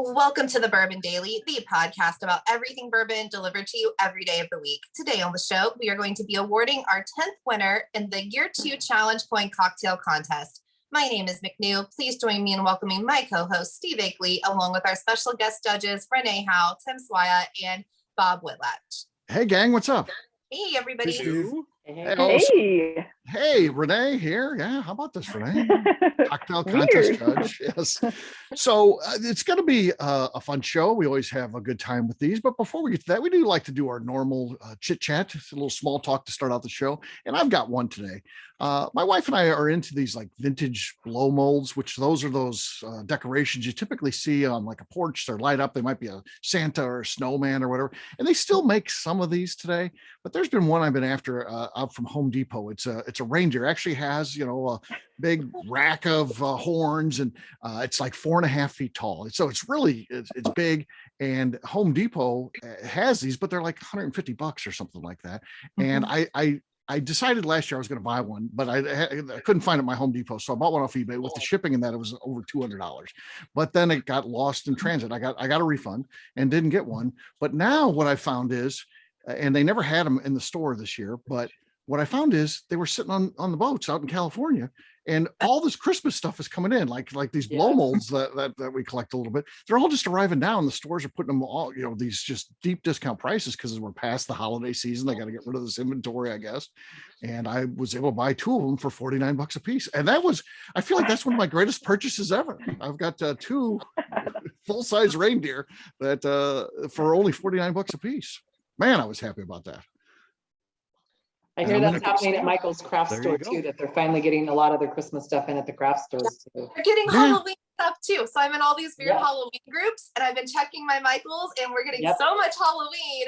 Welcome to the Bourbon Daily, the podcast about everything bourbon delivered to you every day of the week. Today on the show, we are going to be awarding our 10th winner in the Year 2 Challenge Coin Cocktail Contest. My name is McNew. Please join me in welcoming my co-host, Steve Akeley, along with our special guest judges, Renee Howe, Tim Swaya, and Bob Whitlatch. Hey, gang, what's up? Hey, everybody. Hey, Renee here. Yeah, how about this, Renee? Cocktail contest judge. Yes. So it's going to be a fun show. We always have a good time with these. But before we get to that, we do like to do our normal chit chat, a little small talk to start out the show. And I've got one today. My wife and I are into these like vintage blow molds, which those are those decorations you typically see on like a porch. They're light up. They might be a Santa or a snowman or whatever. And they still make some of these today. But there's been one I've been after out from Home Depot. It's a reindeer. It actually has, a big rack of horns, and it's like 4.5 feet tall. So it's really, it's big. And Home Depot has these, but they're like $150 or something like that. And I decided last year I was going to buy one, but I couldn't find it at my Home Depot. So I bought one off eBay. With the shipping and that, it was over $200. But then it got lost in transit. I got a refund and didn't get one. But now what I found is, and they never had them in the store this year, but what I found is they were sitting on the boats out in California, and all this Christmas stuff is coming in, like these blow molds that we collect a little bit. They're all just arriving now. The stores are putting them all, these just deep discount prices because we're past the holiday season. They got to get rid of this inventory, I guess. And I was able to buy 2 of them for $49 a piece. And I feel like that's one of my greatest purchases ever. I've got 2 full-size reindeer that for only $49 a piece. Man, I was happy about that. I hear that's happening at Michael's craft store too, that they're finally getting a lot of their Christmas stuff in at the craft stores too. They're getting Halloween stuff too. So I'm in all these weird Halloween groups, and I've been checking my Michael's, and we're getting so much Halloween.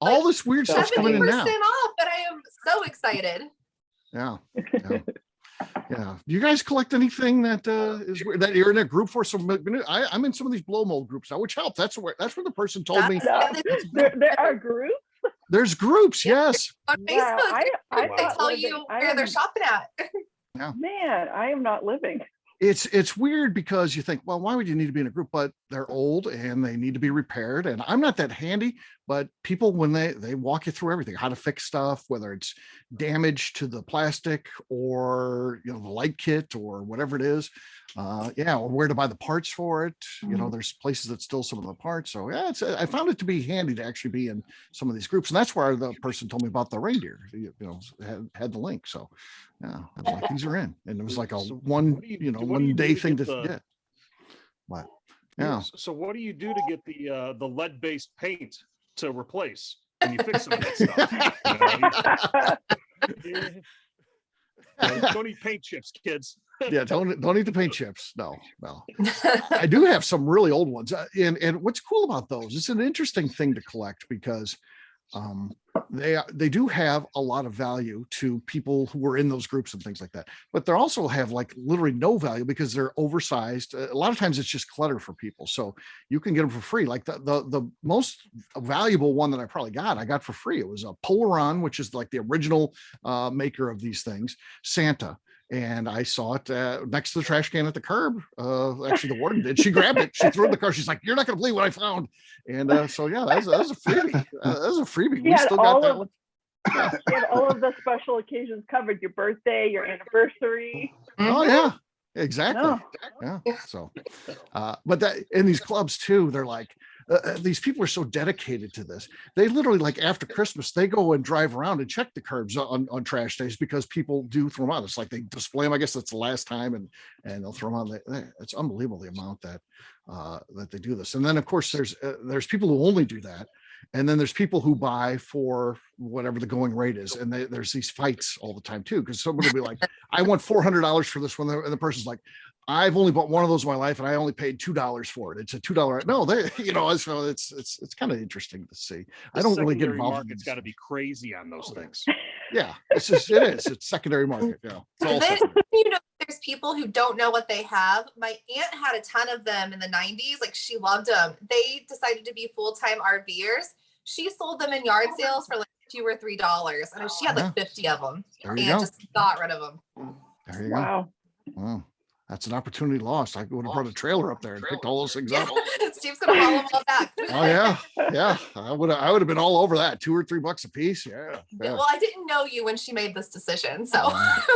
All this weird stuff's coming in now. 70% off, but I am so excited. Yeah. Do you guys collect anything that is weird, that you're in a group for? I'm in some of these blow mold groups now, which helps. That's what the person told me. There are groups. There's groups, yes. On Facebook, they tell you where they're shopping at. Yeah. Man, I am not living. It's weird because you think, well, why would you need to be in a group? But they're old and they need to be repaired. And I'm not that handy, but people, when they walk you through everything, how to fix stuff, whether it's damage to the plastic or, the light kit or whatever it is, or where to buy the parts for it. There's places that still some of the parts. So I found it to be handy to actually be in some of these groups. And that's where the person told me about the reindeer, had the link. So I was like, these are in. And it was like one day thing to get. What? Yeah. So what do you do to get the lead-based paint to replace when you fix some of that stuff? Don't eat paint chips, kids. Don't eat the paint chips. No. I do have some really old ones, and what's cool about those? It's an interesting thing to collect because they do have a lot of value to people who are in those groups and things like that, but they also have like literally no value because they're oversized. A lot of times it's just clutter for people, so you can get them for free. Like the most valuable one that I got for free. It was a Polaron, which is like the original maker of these things, Santa. And I saw it next to the trash can at the curb. Actually, the warden did. She grabbed it. She threw it in the car. She's like, "You're not going to believe what I found." And that was a freebie. That was a freebie. We still got that one. You had all of the special occasions covered: your birthday, your anniversary. Oh yeah, exactly. Yeah. So, but that in these clubs too, they're like. These people are so dedicated to this. They literally, like after Christmas, they go and drive around and check the curbs on trash days because people do throw them out. It's like they display them. I guess that's the last time, and they'll throw them out. It's unbelievable the amount that they do this. And then of course there's people who only do that, and then there's people who buy for whatever the going rate is. And there's these fights all the time too, because somebody will be like, "I want $400 for this one," and the person's like, "I've only bought one of those in my life, and I only paid $2 for it." It's a $2. No, so it's kind of interesting to see. I don't really get involved. It's got to be crazy on those things. Yeah, it's secondary market. Yeah, and then there's people who don't know what they have. My aunt had a ton of them in the 90s. Like, she loved them. They decided to be full-time RVers. She sold them in yard sales for like $2 or $3, and she had like 50 of them, and just got rid of them. There you go. Wow. That's an opportunity lost. I would have brought a trailer up there and picked all those things up. Steve's gonna haul them all back. Oh yeah, yeah. I would have been all over that. $2 or $3 a piece. Yeah. Yeah. Well, I didn't know you when she made this decision, so.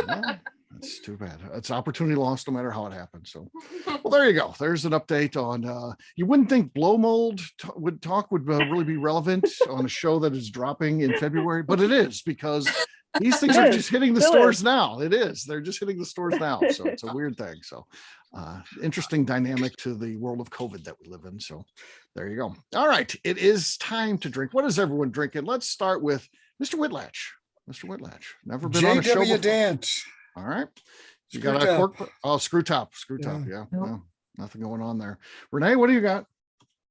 Yeah, that's too bad. It's opportunity lost no matter how it happens. So, well, there you go. There's an update on. You wouldn't think blow mold would really be relevant on a show that is dropping in February, but it is, because these things are just hitting the stores now. It is. They're just hitting the stores now. So it's a weird thing. So interesting dynamic to the world of COVID that we live in. So there you go. All right. It is time to drink. What is everyone drinking? Let's start with Mr. Whitlatch. Mr. Whitlatch. Never been on a show JW before. Dance. All right. You Screw got a top. cork? Oh, screw top. Screw top. Yeah. Well, nothing going on there. Renee, what do you got?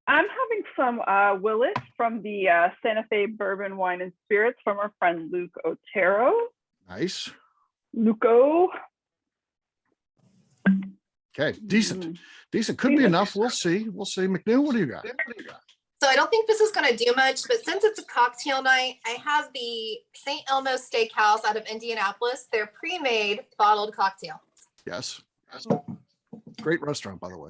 I'm having some Willet from the Santa Fe Bourbon Wine and Spirits from our friend Luke Otero. Nice. Luco. Okay. Decent. Decent. Could be Decent. enough. We'll see. We'll see. McNeil, what do you got? So I don't think this is going to do much, but since it's a cocktail night, I have the St. Elmo's Steakhouse out of Indianapolis, their pre-made bottled cocktail. Yes. Great restaurant, by the way.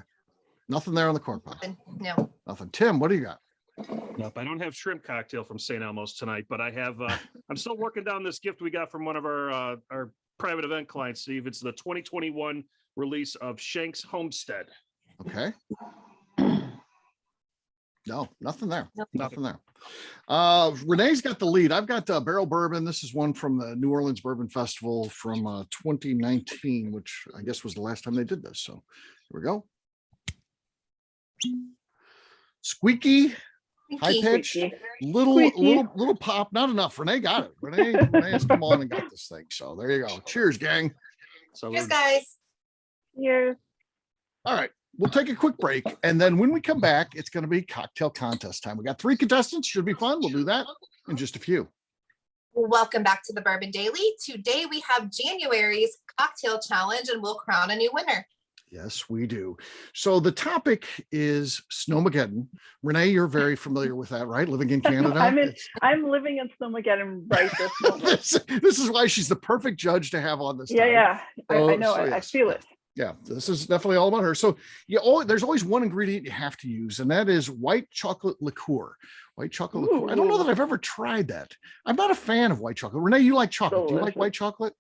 Nothing there on the cork pot. No. Nothing. Tim, what do you got? Nope, I don't have shrimp cocktail from St. Elmo's tonight, but I have. I'm still working down this gift we got from one of our private event clients, Steve. It's the 2021 release of Shank's Homestead. Okay. No, nothing there. Nothing. Nothing there. Renee's got the lead. I've got barrel bourbon. This is one from the New Orleans Bourbon Festival from 2019, which I guess was the last time they did this. So here we go. Squeaky, high pitch, Squeaky. little pop. Not enough. Renee got it. Renee has come on and got this thing. So there you go. Cheers, gang. So Cheers, guys. Here. All right. We'll take a quick break. And then when we come back, it's going to be cocktail contest time. We got 3 contestants. Should be fun. We'll do that in just a few. Welcome back to the Bourbon Daily. Today we have January's cocktail challenge and we'll crown a new winner. Yes, we do. So the topic is Snowmageddon. Renee, you're very familiar with that, right? Living in Canada. I'm living in Snowmageddon right this moment. this is why she's the perfect judge to have on this. Yeah, time. yeah. I know. So I yes. feel it. Yeah, this is definitely all about her. So there's always one ingredient you have to use, and that is white chocolate liqueur. White chocolate liqueur. I don't know that I've ever tried that. I'm not a fan of white chocolate. Renee, you like chocolate. Do you like Delicious. white chocolate?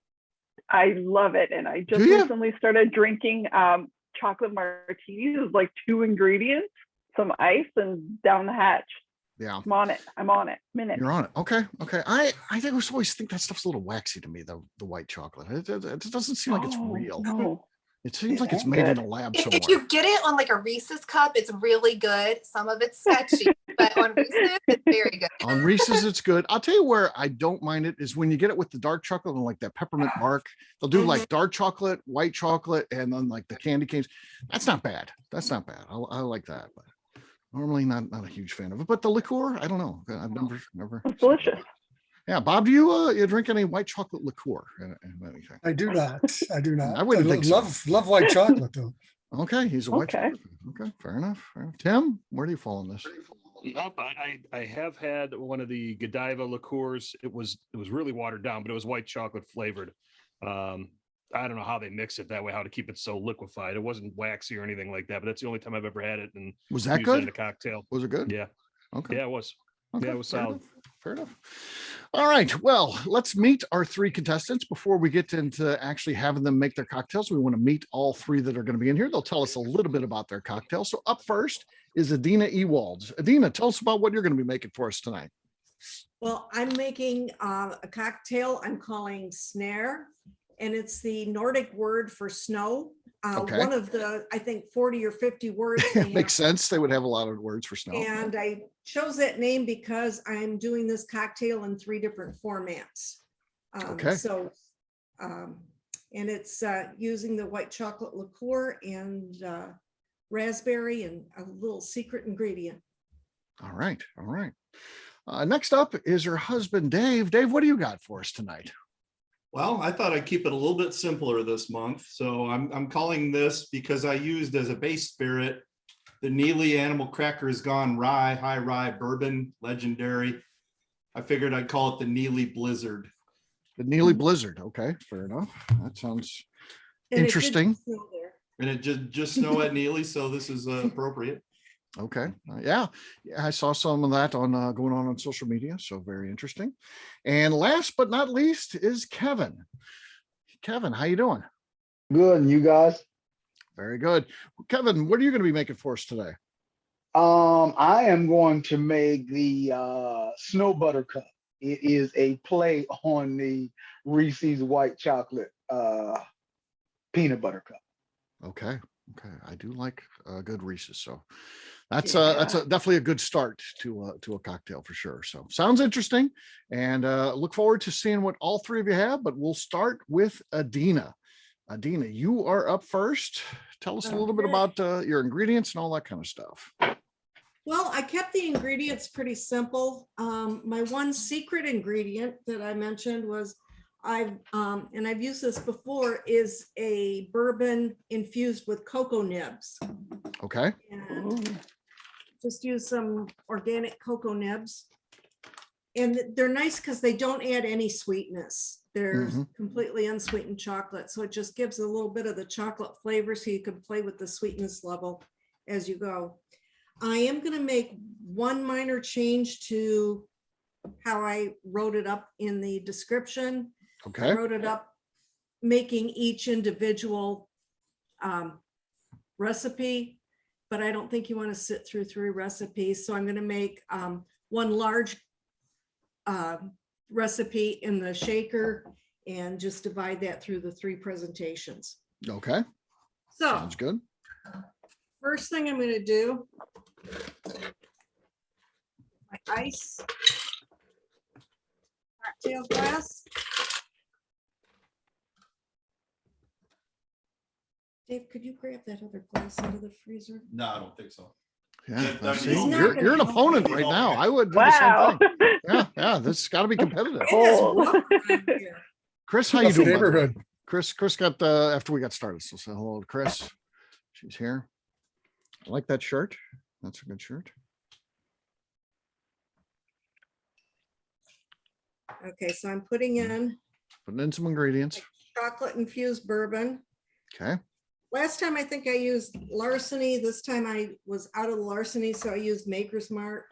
I love it. And I just Do ya? recently started drinking chocolate martinis with like 2 ingredients, some ice, and down the hatch. Yeah. I'm on it. I'm on it. Minute. You're on it. Okay. Okay. I always think that stuff's a little waxy to me, the white chocolate. It doesn't seem like it's Oh, real. no. It seems like it's Yeah. made in a lab somewhere. If you get it on like a Reese's cup, it's really good. Some of it's sketchy, but on Reese's, it's very good. On Reese's, it's good. I'll tell you where I don't mind it is when you get it with the dark chocolate and like that peppermint bark. They'll do like dark chocolate, white chocolate, and then like the candy canes. That's not bad. That's not bad. I like that, but normally not a huge fan of it. But the liqueur, I don't know. I've never. It's delicious. Yeah, Bob, do you drink any white chocolate liqueur and anything? I do not. I do not. I wouldn't think so. love white chocolate though. Okay, he's a white Okay. chocolate. Okay, fair enough. Tim, where do you fall on this? Nope, I have had one of the Godiva liqueurs. It was really watered down, but it was white chocolate flavored. I don't know how they mix it that way, how to keep it so liquefied. It wasn't waxy or anything like that, but that's the only time I've ever had it and Was that used it in good? a cocktail. Was it good? Yeah, Okay. yeah, it was. Okay, Yeah, it was fair solid. enough, fair enough. All right. Well, let's meet our 3 contestants before we get into actually having them make their cocktails. We want to meet all 3 that are going to be in here. They'll tell us a little bit about their cocktail. So up first is Adina Ewalds. Adina, tell us about what you're going to be making for us tonight. Well, I'm making a cocktail I'm calling Snare, and it's the Nordic word for snow. Okay. One of the, I think, 40 or 50 words. they have. Makes sense. They would have a lot of words for snow. And I chose that name because I'm doing this cocktail in 3 different formats. Okay. So, and it's using the white chocolate liqueur and raspberry and a little secret ingredient. All right. All right. Next up is her husband, Dave. Dave, what do you got for us tonight? Well, I thought I'd keep it a little bit simpler this month. So I'm calling this because I used as a base spirit the Neely Animal Crackers Gone Rye, High Rye Bourbon, legendary. I figured I'd call it the Neely Blizzard. The Neely Blizzard. Okay, fair enough. That sounds And it did interesting. snow there. And it just snowed at Neely, so this is appropriate. Okay. Yeah. I saw some of that on going on social media. So very interesting. And last but not least is Kevin. Kevin, how you doing? Good, and you guys? Very good. Kevin, what are you going to be making for us today? I am going to make the Snow Buttercup. It is a play on the Reese's white chocolate peanut butter cup. Okay. Okay. I do like good Reese's. So that's definitely a good start to a cocktail for sure. So sounds interesting, and look forward to seeing what all three of you have. But we'll start with Adina. Adina, you are up first. Tell us a little bit about your ingredients and all that kind of stuff. Well, I kept the ingredients pretty simple. My one secret ingredient that I mentioned was I've used this before, is a bourbon infused with cocoa nibs. Okay. And just use some organic cocoa nibs. And they're nice because they don't add any sweetness. They're completely unsweetened chocolate. So it just gives a little bit of the chocolate flavor, so you can play with the sweetness level as you go. I am going to make one minor change to how I wrote it up in the description. Okay. I wrote it up making each individual recipe, but I don't think you want to sit through 3 recipes. So I'm going to make one large recipe in the shaker and just divide that through the 3 presentations. Okay. So sounds good. First thing I'm going to do, my ice cocktail glass. Dave, could you grab that other glass out of the freezer? No, I don't think so. Yeah. See, He's not you're an gonna opponent help right me. now. I would do Wow. the same thing. Yeah. This has got to be competitive. It is Oh. rough around here. Chris, how you That's the doing? by the way? neighborhood. Chris got after we got started. So say hello to Chris. She's here. I like that shirt. That's a good shirt. Okay, so I'm putting in Putting in some ingredients. chocolate infused bourbon. Okay. Last time I think I used Larceny. This time I was out of the Larceny, so I used Maker's Mark.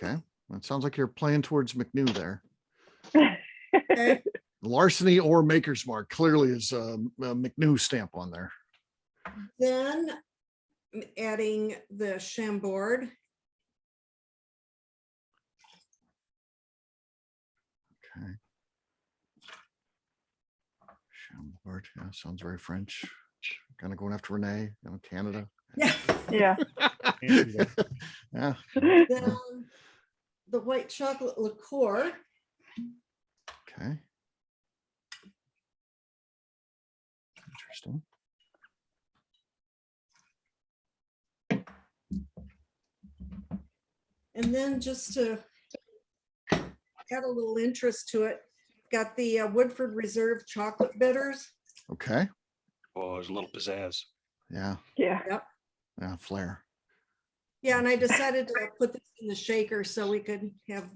Okay. That sounds like you're playing towards McNew there. Okay. Larceny or Maker's Mark clearly is a McNew stamp on there. Then I'm adding the Chambord. Okay. Chambord, yeah, sounds very French. Kind of going after Renee, Canada. Yeah. Yeah. Yeah. Then the white chocolate liqueur. Okay. Interesting. And then just to add a little interest to it, got the Woodford Reserve chocolate bitters. Okay. Oh, there's a little pizzazz. Yeah. Yeah. Yeah. Flair. Yeah, and I decided to put this in the shaker so we could have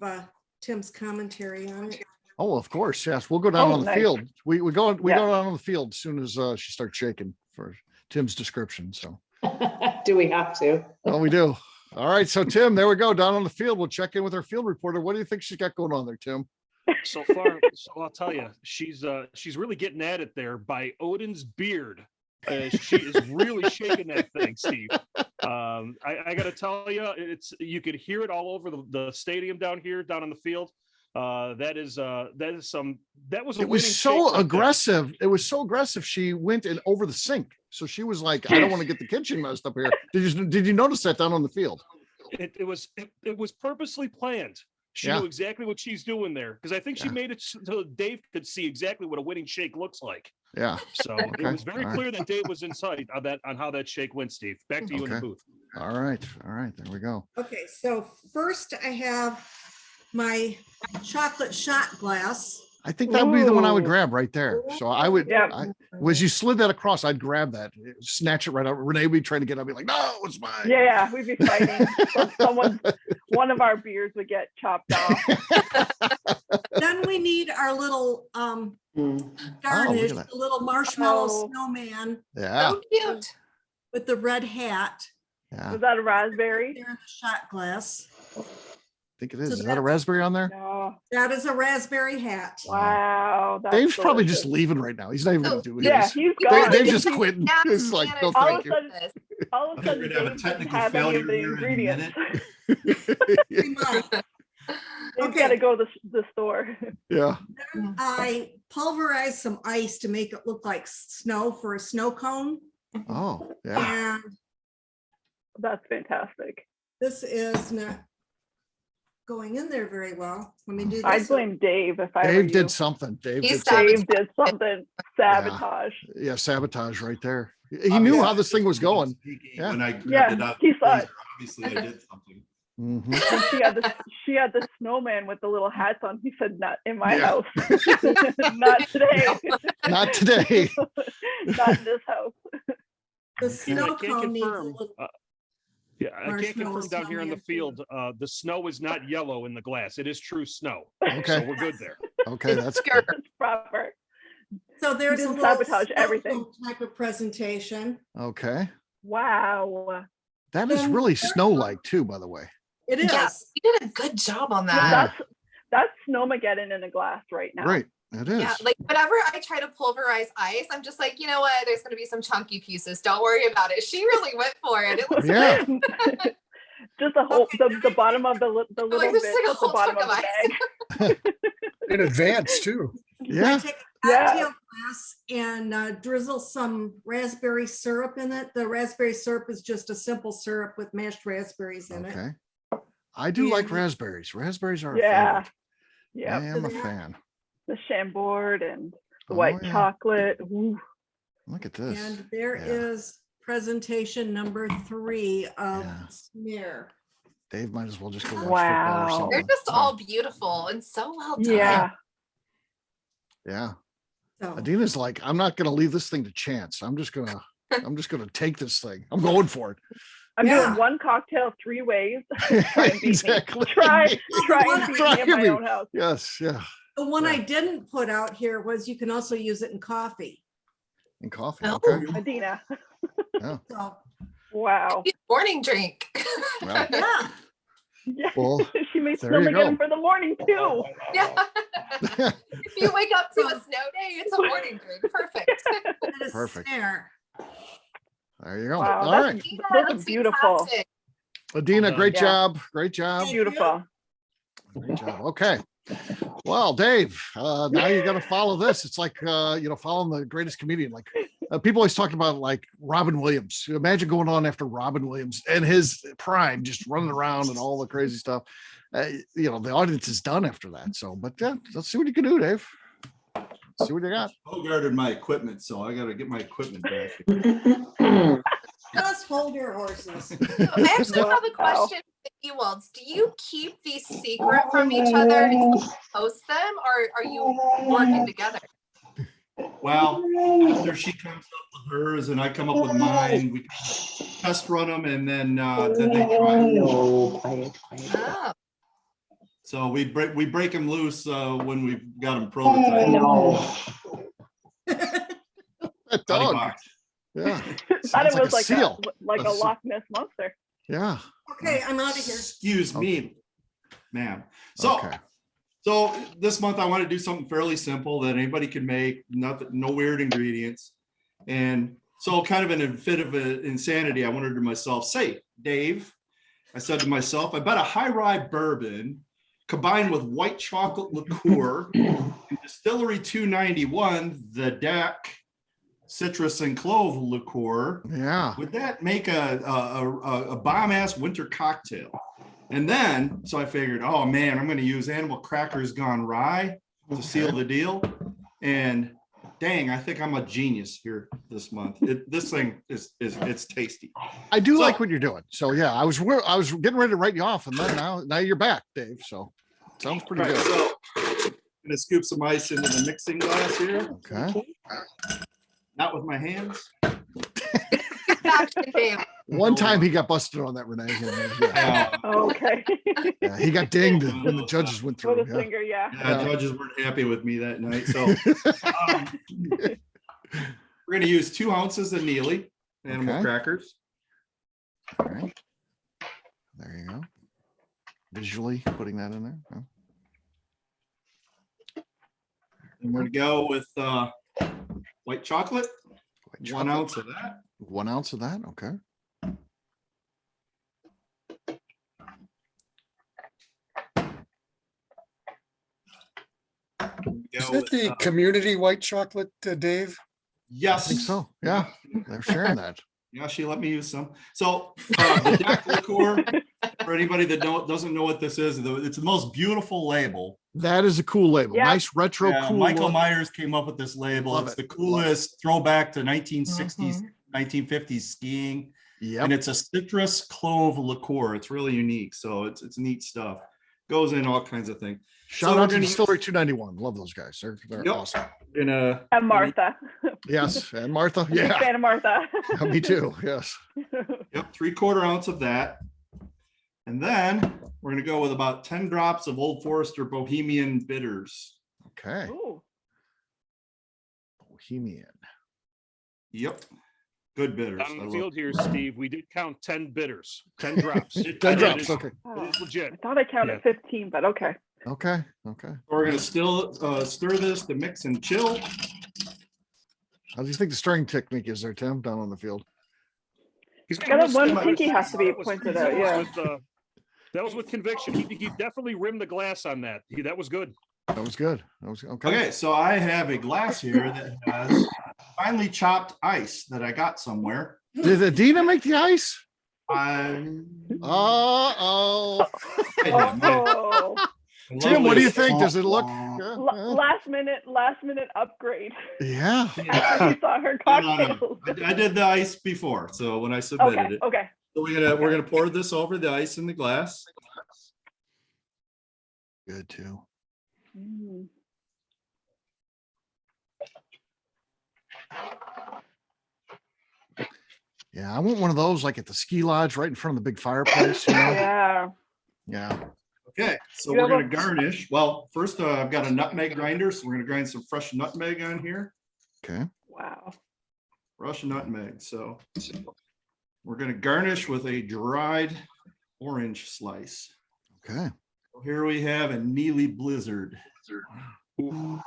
Tim's commentary on it. Oh, of course. Yes. We'll go down Oh, on the nice. field. We go Yeah. down on the field as soon as she starts shaking for Tim's description. So, Do we have to? oh, we do. All right. So, Tim, there we go. Down on the field. We'll check in with our field reporter. What do you think she's got going on there, Tim? So far, so I'll tell you, she's really getting at it there by Odin's beard. She is really shaking that thing, Steve. I got to tell you, you could hear it all over the stadium down here, down on the field. That was a It was winning so shake right there. aggressive. It was so aggressive. She went in over the sink. So she was like, I don't want to get the kitchen messed up here. Did you notice that down on the field? It was purposely planned. She Yeah. knew exactly what she's doing there because I think she Yeah. made it so Dave could see exactly what a winning shake looks like. Yeah. So Okay. it was very All right. clear that Dave was in sight on how that shake went, Steve. Back to you in the Okay. booth. All right. All right. There we go. Okay, so first I have my chocolate shot glass. I think that would be the one I would Ooh. grab right there. So I would, Yeah. as you slid that across, I'd grab that, snatch it right out. Renee would be trying to get up, be like, no, it's mine. Yeah, we'd be fighting. One of our beers would get chopped off. Then we need our little Mm. garnish, that. the little marshmallow Oh. snowman Yeah, So cute. with the red hat. yeah. Was that a raspberry? There in the shot glass. I think it is. So Is that a that's- raspberry on there? No. That is a raspberry hat. Wow. That's Dave's probably delicious. just leaving right now. He's not even gonna do it. Yeah, he's gone. Dave's just He's- quitting. Now He's like, no, Hannah, thank you. All of a sudden- All of a I think sudden, we're gonna have a Dave doesn't technical have any failure of the here in a ingredients. Pretty much. They've Okay. got to go to the store. Yeah. I pulverized some ice to make it look like snow for a snow cone. Oh, yeah. And That's fantastic. this is not going in there very well. Let me do this. I'd blame Dave if I were Dave you. did something. Dave He's did something. Dave did something. Sabotage. Yeah, sabotage right there. He knew how this thing was going. Yeah. When I grabbed Yeah, it out, he of the saw it. freezer, obviously I did something. Mhm. And she had the snowman with the little hats on. He said, "Not in my Yeah. house. Not today. Not today. Not in this house." The And I snow can't cone needs a confirm. little, Yeah, I can't Marshmallow confirm down here in the snowman. field. The snow is not yellow in the glass. It is true snow. Okay. So we're good there. Okay, that's Sure. good. It's proper. so there's a didn't little sabotage snow everything. cone type of presentation. Okay. Wow. That is Then- really snow-like too, by the way. It is. Yeah, you did a good job on that. Yeah. That's Snowmageddon in a glass right now. Right. It is. Yeah, like whenever I try to pulverize ice, I'm just like, you know what? There's going to be some chunky pieces. Don't worry about it. She really went for it. It looks Yeah. Just the whole Okay, the bottom of the little like, bit there's like a at the whole bottom chunk of of the ice. bag. In advance too. I Yeah. take a Yeah. cocktail glass and drizzle some raspberry syrup in it. The raspberry syrup is just a simple syrup with mashed raspberries in it. Okay. I do like And- raspberries. Raspberries are a Yeah. favorite. Yeah. I am a Yeah. fan. The Chambord and the Oh, white yeah. chocolate. Ooh. Look at this. And there Yeah. is presentation number 3 of Yeah. smear. Dave might as well just go watch Wow. football or They're something. just all beautiful and so well done. Yeah. Yeah. So Adina's like, I'm not gonna leave this thing to chance. I'm just gonna take this thing. I'm going for I'm Yeah. doing one cocktail 3 ways. Try and it. beat me. Exactly. Try and beat Try me in my me. own house. Yes, yeah. the one Yeah. I didn't put out here was you can also use it in coffee. And coffee. Oh. Okay. Adina. So Wow. Morning drink. Well, yeah, Yeah. well, She made there you Snowmageddon go. for the morning too. Yeah. If you wake up to a snow day, it's a morning drink. Perfect. that is Perfect. smear. there you go. Wow, All that's- right. Adina, Those are that's beautiful. fantastic. Adina, Well done. great Yeah. job. Great job. Beautiful. Great job. Okay. Well, Dave, now you got to follow this. It's like, following the greatest comedian. Like people always talk about like Robin Williams. Imagine going on after Robin Williams and his prime, just running around and all the crazy stuff. The audience is done after that. So, but yeah, let's see what you can do, Dave. See what you got. Guarded my equipment, so I gotta get my equipment back. Just hold your horses. So I actually have a Wow. question for you, Waltz. Do you keep these secret from each other and post them, or are you working together? Well, after she comes up with hers and I come up with mine, we test run them and then they try. Oh, So we break them loose when we've got them prototyped. That Buddy dog. box. Yeah. Thought it Sounds was like seal. like a Loch Ness monster. Yeah. Okay, I'm out of here. Excuse me, ma'am. So. Okay. So this month I want to do something fairly simple that anybody can make, nothing, no weird ingredients. And so kind of in a fit of insanity, I wondered to myself, say, Dave, I said to myself, I bet a high rye bourbon combined with white chocolate liqueur and Distillery 291, the DAC citrus and clove liqueur, Yeah. would that make a bomb ass winter cocktail? And then, so I figured, oh man, I'm going to use Animal Crackers Gone Rye to seal the deal. And dang, I think I'm a genius here this month. This thing it's tasty. I do So- like what you're doing. So yeah, I was getting ready to write you off, and then now you're back, Dave. So sounds pretty Right, good. so I'm gonna scoop some ice into the mixing glass here, Okay. not with my hands. action, Dave. One time he got busted on that, Renee. Yeah, Okay. yeah, he got dinged when the judges went For through. the Yeah. finger, yeah. Yeah, judges weren't happy with me that night. So we're going to use 2 ounces of Neely animal Okay. crackers. All right. There you go. Visually putting that in there. Yeah. And we're going to go with white chocolate. White 1 chocolate. ounce of that. 1 ounce of that. Okay. Is Go that with, the community white chocolate, Dave? yes. I think so. Yeah. They're sharing that. Yeah, she let me use some. So the Deck liqueur, for anybody that doesn't know what this is, it's the most beautiful label. That is a cool label. Yeah. Nice retro Yeah, cool. Michael look. Myers came up with this label. Love It's it. the Love coolest throwback to 1960s, Mhm. 1950s skiing. And Yep. it's a citrus clove liqueur. It's really unique. So it's neat stuff. Goes in all kinds of things. Shout we're out to gonna Distillery 291. Love those guys. They're Yep. awesome. Gonna And Martha. Yes. And Martha. Big Yeah. fan of Martha. Yeah, me too. Yes. Yep, 3/4 ounce of that. And then we're gonna go with about 10 drops of Old Forester Bohemian bitters. Okay. Ooh. Bohemian. Yep. Good bitters. On I the love- field here, Steve, we did count 10 bitters, 10 drops. 10 It drops. is- Okay. It Oh, is I legit. thought I counted 15, but okay. Okay. Okay. We're gonna still stir this to mix and chill. How do you think the stirring technique is there, Tim, down on the field? He's Got got one pinky has to be pointed out, yeah. That was with conviction. He definitely rimmed the glass on that. That was good. That was good. That was okay. Okay, so I have a glass here that has finely chopped ice that I got somewhere. Did Adina make the ice? I Oh. Oh, Jim, what do you Lovely. think? Does it look? last minute upgrade. Yeah. After you saw her cocktails. I did the ice before, so when I submitted Okay, it. okay. So we're gonna pour this over the ice in the glass. Good too. Mm. Yeah, I want one of those like at the ski lodge right in front of the big fireplace. You know? Yeah. Yeah. Okay, so You we're have gonna garnish. Well, first I've got a nutmeg grinder, so we're gonna grind some fresh nutmeg on here. Okay. Wow. Fresh nutmeg. So we're gonna garnish with a dried orange slice. Okay. So here we have a Neely Blizzard. That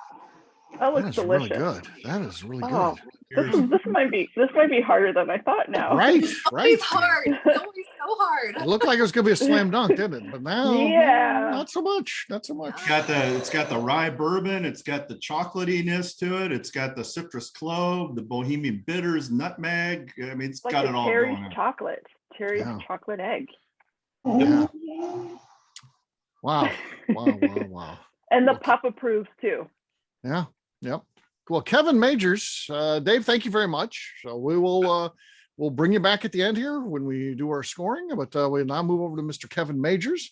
That looks is really delicious. good. That is really Oh, good. this might be harder than I thought now. Right. Right. Always hard. It's always so hard. It looked like it was gonna be a slam dunk, didn't it? But now, Yeah. not so much. Not so much. It's got the rye bourbon, it's got the chocolatiness to it, it's got the citrus clove, the Bohemian bitters, nutmeg. I mean, it's Like got a it all Terry's going on. chocolate. Terry's Yeah. chocolate egg. Yeah. Wow. Wow. Wow. Wow. And the Okay. pup approves too. Yeah. Yep. Well, Kevin Majors, Dave, thank you very much. So we will we'll bring you back at the end here when we do our scoring. But we'll now move over to Mr. Kevin Majors.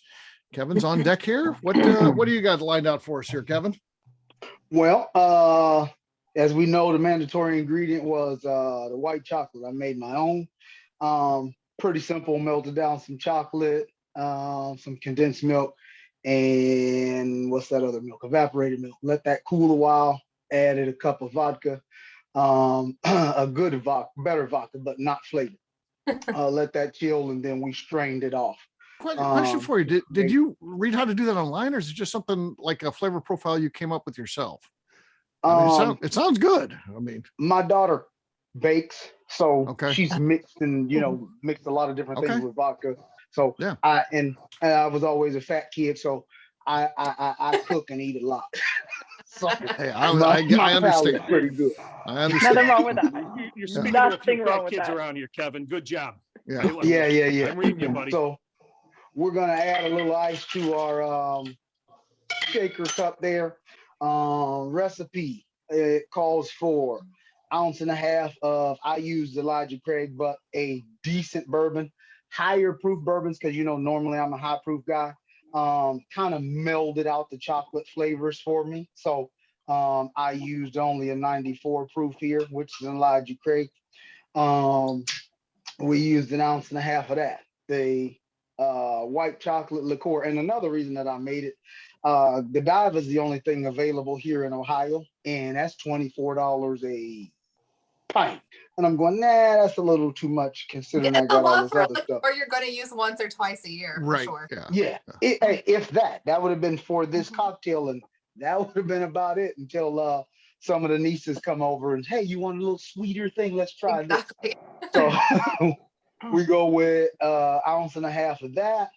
Kevin's on deck here. What do you got lined out for us here, Kevin? Well, as we know, the mandatory ingredient was the white chocolate. I made my own. Pretty simple, melted down some chocolate, some condensed milk, and what's that other milk? Evaporated milk. Let that cool a while. Added a cup of vodka, a good vodka, better vodka, but not flavored. Let that chill, and then we strained it off. Question for you. Did you read how to do that online, or is it just something like a flavor profile you came up with yourself? I mean, it sounds good. I mean, my daughter bakes, so Okay. she's mixed and mixed a lot of different things Okay. with vodka. So Yeah. I was always a fat kid, so I cook and eat a lot. So hey, I my understand. palate's pretty good. I understand. Nothing wrong with that. You're speaking Nothing to a few wrong fat with kids that. around here, Kevin. Good job. Yeah. Yeah. I'm reading you, buddy. So we're gonna add a little ice to our shaker cup there. Recipe, it calls for 1.5 ounces of, I use Elijah Craig, but a decent bourbon, higher proof bourbons, because normally I'm a high proof guy. Kind of melded out the chocolate flavors for me. So I used only a 94 proof here, which is Elijah Craig. we used 1.5 ounces of that. The white chocolate liqueur. And another reason that I made it, Godiva is the only thing available here in Ohio, and that's $24 a pint. And I'm going, nah, that's a little too much considering I It's a got all lot this for a other stuff. liqueur you're going to use once or twice a year, for Right. sure. Yeah. Hey, if that would have been for this cocktail, and that would have been about it until some of the nieces come over and, hey, you want a little sweeter thing? Let's try Exactly. this. So we go with 1.5 ounces of that.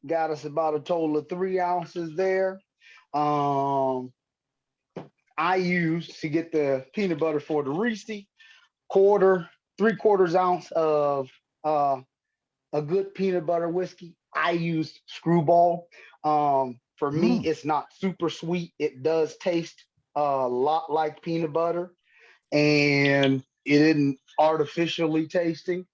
Got us about a total of 3 ounces there. I used to get the peanut butter for the Reese, 3/4 ounce of a good peanut butter whiskey. I used Screwball. For me, it's not super sweet. It does taste a lot like peanut butter, and it isn't artificially tasting.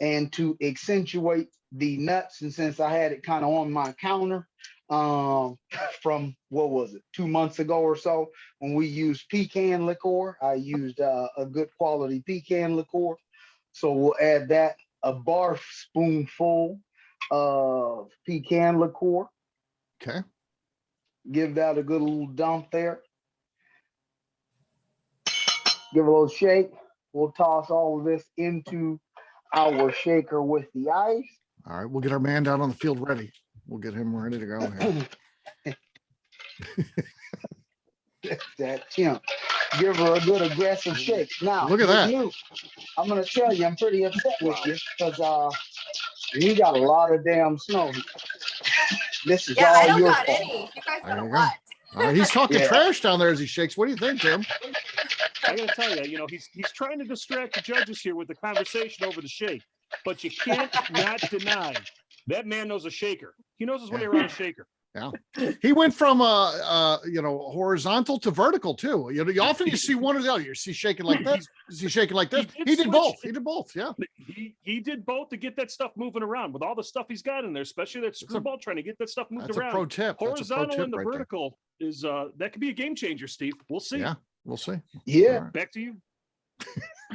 And to accentuate the nuts, and since I had it kind of on my counter from, what was it, 2 months ago or so, when we used pecan liqueur, I used a good quality pecan liqueur. So we'll add that, a bar spoonful of pecan liqueur. Okay. Give that a good little dump there. Give a little shake. We'll toss all of this into our shaker with the ice. All right. We'll get our man down on the field ready. We'll get him ready to go. That chimp. Give her a good aggressive shake. Now, Look at that. I'm going to tell you, I'm pretty upset with you because we got a lot of damn snow. This is Yeah, all I don't your got fault. any. You guys There got a you go. lot. All right. He's talking Yeah. trash down there as he shakes. What do you think, Tim? I gotta tell you, he's trying to distract the judges here with the conversation over the shake, but you can't not deny that man knows a shaker. He knows his way around a shaker. Yeah. He went from horizontal to vertical too. You often see one or the other. You see shaking like that. Is he shaking like this? He did both. He did both. Yeah. He did both to get that stuff moving around with all the stuff he's got in there, especially that Screwball trying to get that stuff moved That's around. a pro tip. Horizontal and the right there. vertical is that could be a game changer, Steve. We'll see. Yeah, we'll see. Yeah. All right. Back to you.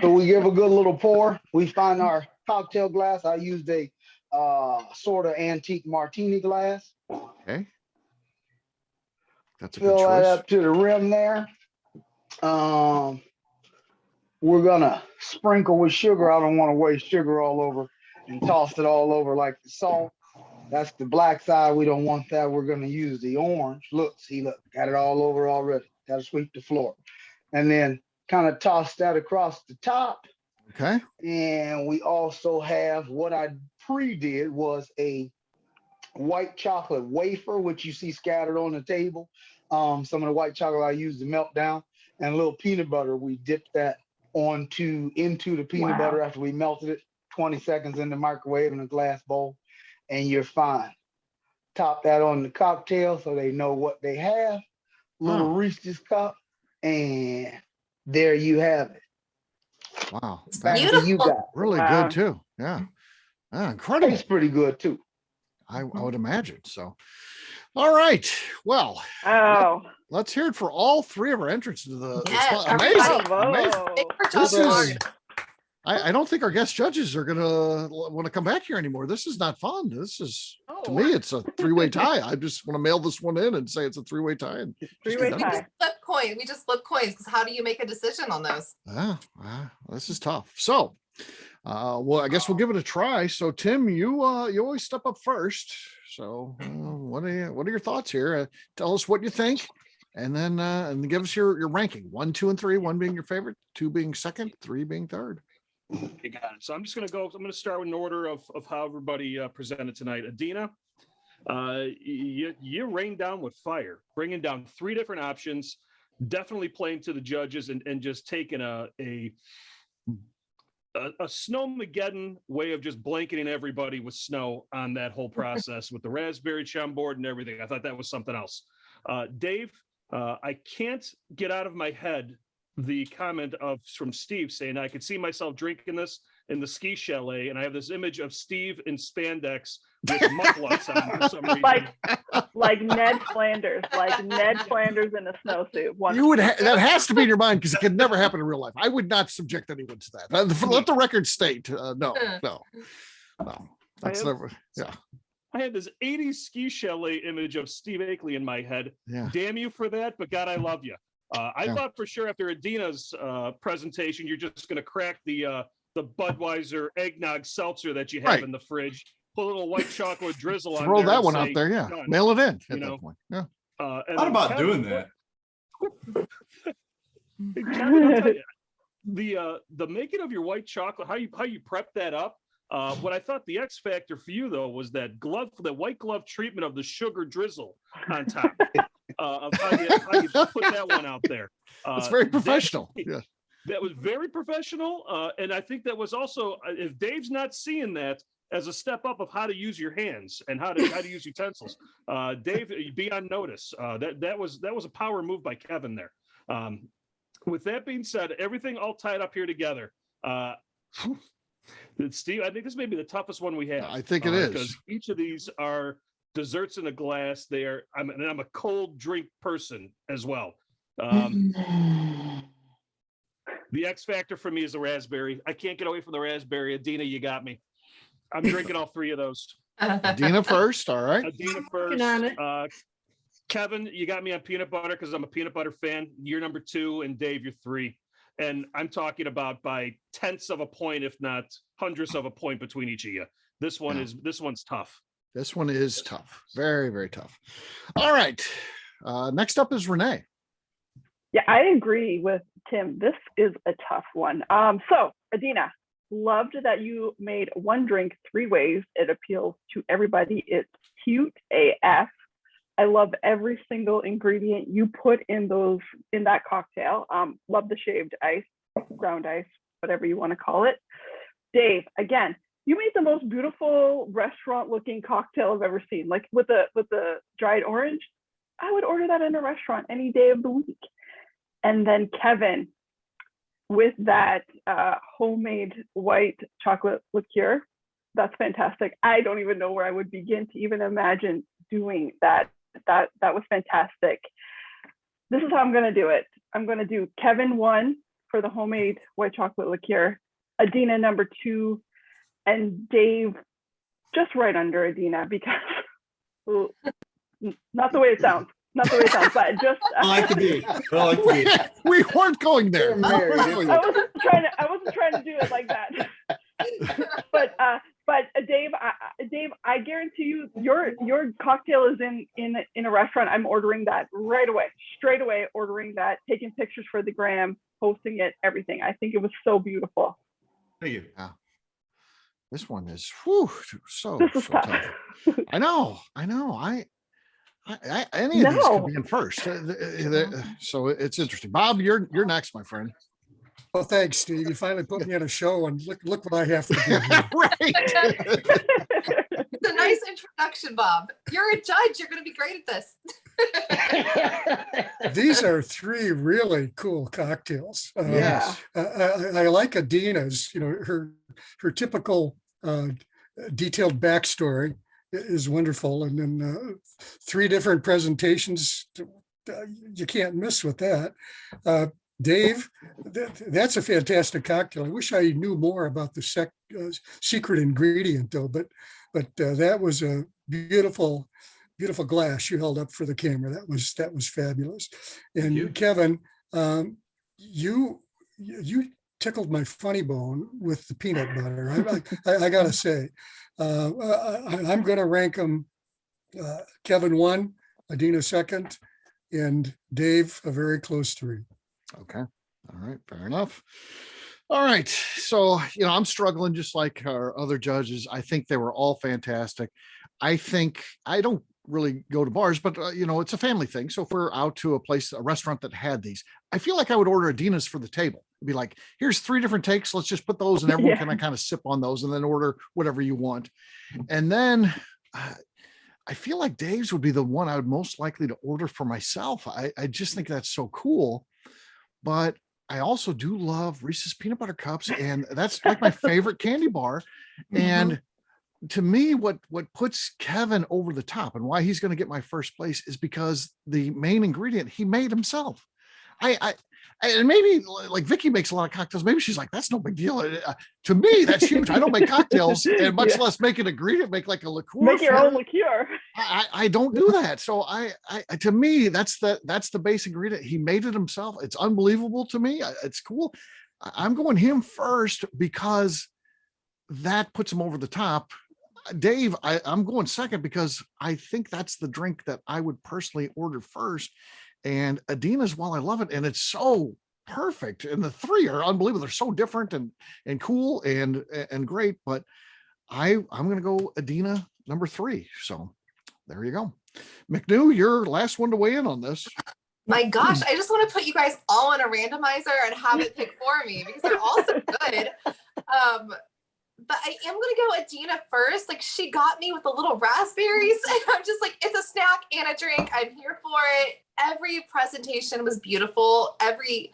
So we give a good little pour. We find our cocktail glass. I used a sort of antique martini glass. Okay. That's a Fill good that choice. up to the rim there. We're gonna sprinkle with sugar. I don't want to waste sugar all over and toss it all over like the salt. That's the black side. We don't want that. We're gonna use the orange. Look, got it all over already. Gotta sweep the floor. And then kind of toss that across the top. Okay. And we also have, what I pre-did was a white chocolate wafer, which you see scattered on the table. Some of the white chocolate I used to melt down, and a little peanut butter. We dipped that into the peanut butter after we melted it. 20 seconds in the microwave in a glass bowl, and you're fine. Top that on the cocktail so they know what they have. Little Reese's cup, and there you have it. Wow. Back That's to you guys. really Wow. good too. Yeah. Incredible. Tastes pretty good too. I would imagine so. All right. Well, Oh, let's hear it for all three of our entrants to the Yes, amazing. everybody. Amazing. bravo. Big for This Josh is, Hard. I don't think our guest judges are gonna want to come back here anymore. This is not fun. This is, to Oh. me, it's a three-way tie. I just want to mail this one in and say it's a three-way tie. And Three-way We tie. just flip coins. We just flip coins because how do you make a decision on those? this is tough. So, well, I guess we'll give it a try. So, Tim, you always step up first. So, what are your thoughts here? Tell us what you think, and then give us your ranking: 1, 2, and 3. 1 being your favorite, 2 being second, 3 being third. You got it. So I'm going to start with an order of how everybody presented tonight. Adina, you rained down with fire, bringing down 3 different options, definitely playing to the judges and just taking a snowmageddon way of just blanketing everybody with snow on that whole process with the raspberry chum board and everything. I thought that was something else. Dave, I can't get out of my head the comment from Steve saying, I could see myself drinking this in the ski chalet, and I have this image of Steve in spandex with mucklucks on for some reason. Like Ned Flanders, in a snowsuit. You would that has to be in your mind because it could never happen in real life. I would not subject anyone to that. Let the record state. No. That's never. Yeah. I had this 80s ski chalet image of Steve Akeley in my head. Yeah. Damn you for that, but God, I love you. I thought for sure after Adina's presentation, you're just going to crack the Budweiser eggnog seltzer that you have in the fridge. Put a little white chocolate drizzle on Throw there. that one out there. Yeah. Done. Mail it in at You that know? point. Yeah. Thought about doing that. Kevin, I'll tell you, the making of your white chocolate, how you prep that up. What I thought the X factor for you though was that white glove treatment of the sugar drizzle on top. Of how you put that one out there. It's very professional. Yeah. That was very professional. And I think that was also, if Dave's not seeing that as a step up of how to use your hands and how to use utensils, Dave, be on notice. That was a power move by Kevin there. With that being said, everything all tied up here together. Steve, I think this may be the toughest one we have. I think it is. Because each of these are desserts in a glass. I'm a cold drink person as well. The X factor for me is the raspberry. I can't get away from the raspberry. Adina, you got me. I'm drinking all three of those. Adina first. All right. Adina first. Kevin, you got me on peanut butter because I'm a peanut butter fan. You're number 2, and Dave, you're 3. And I'm talking about by tenths of a point, if not hundredths of a point between each of you. This one's tough. This one is tough. Very, very tough. All right. Next up is Renee. Yeah, I agree with Tim. This is a tough one. So Adina, loved that you made one drink 3 ways. It appeals to everybody. It's cute AF. I love every single ingredient you put in that cocktail. Love the shaved ice, ground ice, whatever you want to call it. Dave, again, you made the most beautiful restaurant looking cocktail I've ever seen. Like with the dried orange, I would order that in a restaurant any day of the week. And then Kevin, with that homemade white chocolate liqueur, that's fantastic. I don't even know where I would begin to even imagine doing that. That was fantastic. This is how I'm going to do it. I'm going to do Kevin 1 for the homemade white chocolate liqueur, Adina number 2, and Dave just right under Adina because not the way it sounds. Not the way it sounds, but just I like the beat. We weren't going there. I wasn't trying to do it like that. But Dave, I guarantee you, your cocktail is in a restaurant. I'm ordering that right away, straight away, ordering that, taking pictures for the gram, posting it, everything. I think it was so beautiful. Thank you. Yeah. This one is so tough. I know. Any of these could be in first. So it's interesting. Bob, you're next, my friend. Well, thanks, Steve. You finally put me on a show, and look what I have to do. Right. It's a nice introduction, Bob. You're a judge. You're going to be great at this. These are 3 really cool cocktails. Yes. I like Adina's. Her typical detailed backstory is wonderful, and then 3 different presentations. You can't miss with that. Dave, that's a fantastic cocktail. I wish I knew more about the secret ingredient, though. But that was a beautiful glass you held up for the camera. That was fabulous. And Kevin, you tickled my funny bone with the peanut butter. I gotta say, I'm gonna rank them. Kevin 1, Adina 2nd, and Dave a very close 3. Okay. All right. Fair enough. All right. So, I'm struggling just like our other judges. I think they were all fantastic. I think I don't really go to bars, but it's a family thing. So if we're out to a restaurant that had these, I feel like I would order Adina's for the table. It'd be like, here's 3 different takes. Let's just put those and everyone can kind of sip on those and then order whatever you want. And then I feel like Dave's would be the one I would most likely to order for myself. I just think that's so cool. But I also do love Reese's peanut butter cups, and that's like my favorite candy bar. And to me, what puts Kevin over the top and why he's going to get my first place is because the main ingredient he made himself. And maybe like Vicky makes a lot of cocktails. Maybe she's like, that's no big deal. To me, that's huge. I don't make cocktails, and much less make an ingredient, make like a liqueur. Make your own liqueur. I don't do that. So I to me, that's the base ingredient. He made it himself. It's unbelievable to me. It's cool. I'm going him first because that puts him over the top. Dave, I'm going second because I think that's the drink that I would personally order first. And Adina's, while I love it, and it's so perfect, and the three are unbelievable. They're so different and cool and great. But I'm going to go Adina number 3. So there you go. McNew, you're last one to weigh in on this. My gosh, I just want to put you guys all in a randomizer and have it pick for me because they're all so good. But I am going to go Adina first. Like, she got me with the little raspberries. And I'm just like, it's a snack and a drink. I'm here for it. Every presentation was beautiful. Everything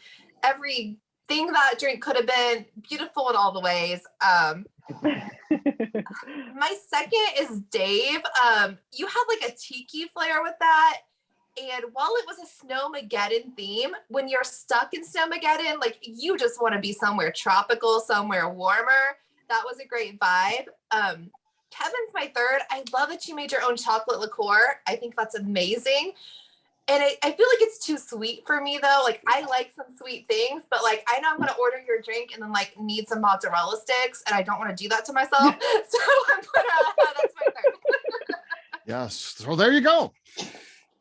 that drink could have been beautiful in all the ways. My second is Dave. You had like a tiki flair with that. And while it was a Snowmageddon theme, when you're stuck in Snowmageddon, like, you just want to be somewhere tropical, somewhere warmer. That was a great vibe. Kevin's my third. I love that you made your own chocolate liqueur. I think that's amazing. And I feel like it's too sweet for me though. Like, I like some sweet things, but like, I know I'm going to order your drink and then like need some mozzarella sticks, and I don't want to do that to myself. So that's my third. Yes. So there you go.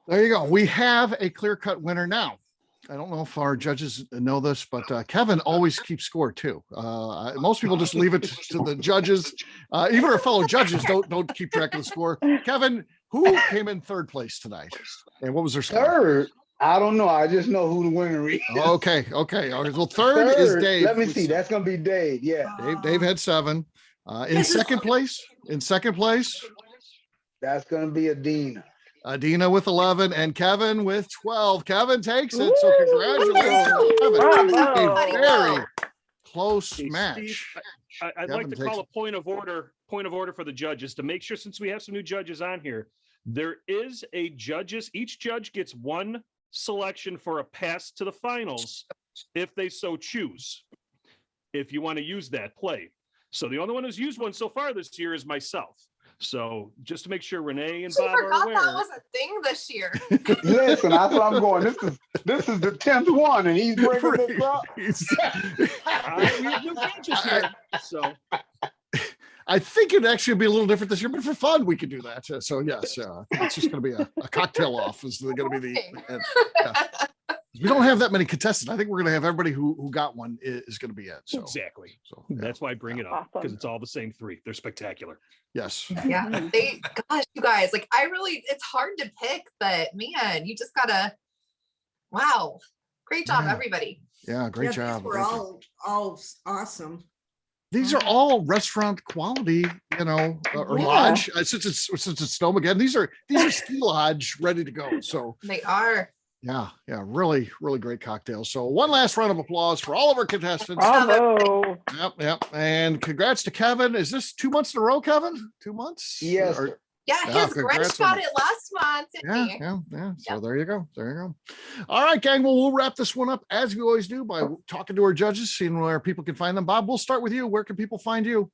There you go. We have a clear-cut winner now. I don't know if our judges know this, but Kevin always keeps score too. Most people just leave it to the judges. Even our fellow judges don't keep track of the score. Kevin, who came in third place tonight, and what was their score? Third, I don't know. I just know who the winner is. Okay. Well, third is Dave. Let me see. That's gonna be Dave. Yeah. Dave had 7. In second place, that's gonna be Adina. Adina with 11 and Kevin with 12. Kevin takes it. So congratulations, Kevin. A very close match. I'd like to call a point of order for the judges to make sure, since we have some new judges on here, there is each judge gets one selection for a pass to the finals if they so choose, if you want to use that play. So the only one who's used one so far this year is myself. So just to make sure Renee and Bob are aware. That was a thing this year. Listen, that's what I'm going. This is the 10th one, and he's bringing this up. We have new judges here, so. I think it'd actually be a little different this year, but for fun, we could do that. So yes, it's just going to be a cocktail off. Is going to be we don't have that many contestants. I think we're going to have everybody who got one is going to be it. So exactly. So yeah. That's why I bring it up, because it's all the same 3. They're spectacular. Yes. Yeah. Gosh, you guys, like, it's hard to pick, but man, you just gotta. Wow, great job, everybody. Yeah, great job. We're all awesome. These are all restaurant quality, or lodge. Since it's Snowmageddon, these are ski lodge ready to go. So they are. Yeah, really, really great cocktails. So one last round of applause for all of our contestants. Bravo. Yep. And congrats to Kevin. Is this 2 months in a row, Kevin? 2 months? Yes. Yeah, his Grinch got it last month. Yeah. So there you go. All right, gang. Well, we'll wrap this one up as we always do by talking to our judges, seeing where people can find them. Bob, we'll start with you. Where can people find you?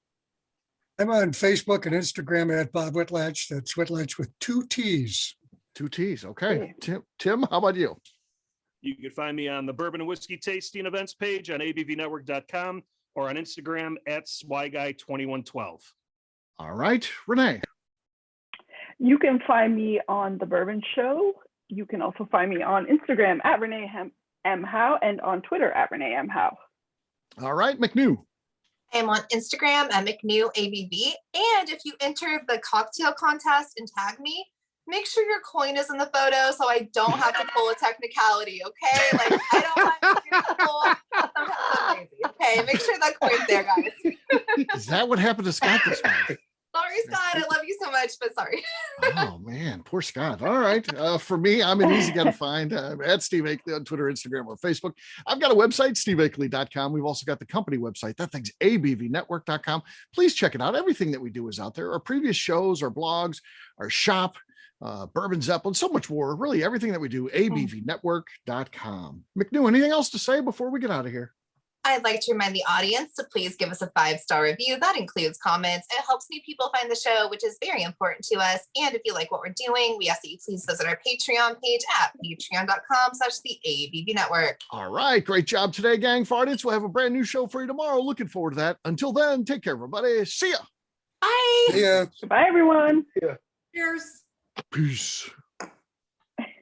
I'm on Facebook and Instagram at Bob Whitlatch. That's Whitlatch with 2 T's. 2 T's. Okay. Tim, how about you? You can find me on the Bourbon and Whiskey Tasting Events page on abvnetwork.com or on Instagram at SwyGuy2112. All right, Renee. You can find me on The Bourbon Show. You can also find me on Instagram at Renee M. Howe and on Twitter at Renee M. Howe. All right, McNew. I'm on Instagram at McNewABV. And if you enter the cocktail contest and tag me, make sure your coin is in the photo so I don't have to pull a technicality, okay? Like, I don't want to pull. Sometimes I'm lazy, okay? Make sure that coin's there, guys. Is that what happened to Scott this month? Sorry, Scott. I love you so much, but sorry. Oh man, poor Scott. All right. For me, I'm an easy guy to find at Steve Akeley on Twitter, Instagram, or Facebook. I've got a website, steveakeley.com. We've also got the company website. That thing's abvnetwork.com. Please check it out. Everything that we do is out there. Our previous shows, our blogs, our shop, Bourbon Zeppelin, so much more. Really, everything that we do, abvnetwork.com. McNew, anything else to say before we get out of here? I'd like to remind the audience to please give us a 5-star review. That includes comments. It helps new people find the show, which is very important to us. And if you like what we're doing, we ask that you please visit our Patreon page at patreon.com/the ABV Network. All right. Great job today, gang fartits. We'll have a brand new show for you tomorrow. Looking forward to that. Until then, take care, everybody. See ya. Bye. Yeah. Bye, everyone. Cheers. Peace.